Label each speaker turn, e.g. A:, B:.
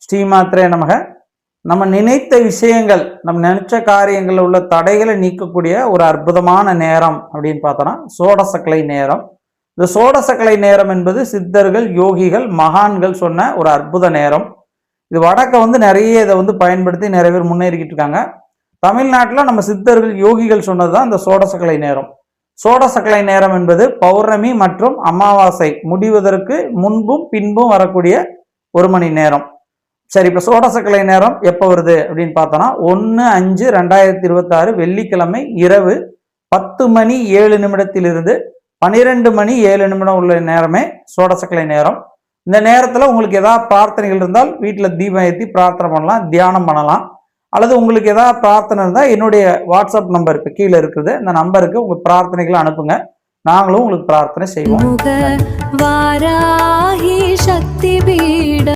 A: ஸ்ரீமாத்திரே நமக. நம்ம நினைத்த விஷயங்கள், நம்ம நினைச்ச காரியங்களில் உள்ள தடைகளை நீக்கக்கூடிய ஒரு அற்புதமான நேரம் அப்படின்னு பார்த்தோன்னா சோடசக்கலை நேரம். இந்த சோடசக்கலை நேரம் என்பது சித்தர்கள், யோகிகள், மகான்கள் சொன்ன ஒரு அற்புத நேரம். இது வடக்க நிறைய இதை பயன்படுத்தி நிறைய பேர் முன்னேறிக்கிட்டு இருக்காங்க. தமிழ்நாட்டில் நம்ம சித்தர்கள், யோகிகள் சொன்னதுதான் இந்த சோடசக்கலை நேரம். சோடசக்கலை நேரம் என்பது பௌர்ணமி மற்றும் அமாவாசை முடிவதற்கு முன்பும் பின்பும் வரக்கூடிய 1 மணி நேரம். சரி, இப்போ சோடசக்கலை நேரம் எப்போ வருது அப்படின்னு பார்த்தோன்னா 1/5/2026 வெள்ளிக்கிழமை இரவு 10 மணி 7 நிமிடத்திலிருந்து 12 மணி 7 நிமிடம் உள்ள நேரமே சோடசக்கலை நேரம். இந்த நேரத்தில் உங்களுக்கு ஏதாவது பிரார்த்தனைகள் இருந்தால் வீட்டில் தீபம் ஏற்றி பிரார்த்தனை பண்ணலாம், தியானம் பண்ணலாம். அல்லது உங்களுக்கு ஏதாவது பிரார்த்தனை இருந்தால் என்னுடைய வாட்ஸ்அப் நம்பர் இப்போ கீழே இருக்குது, இந்த நம்பருக்கு உங்கள் பிரார்த்தனைகளை அனுப்புங்க, நாங்களும் உங்களுக்கு பிரார்த்தனை செய்வோம்.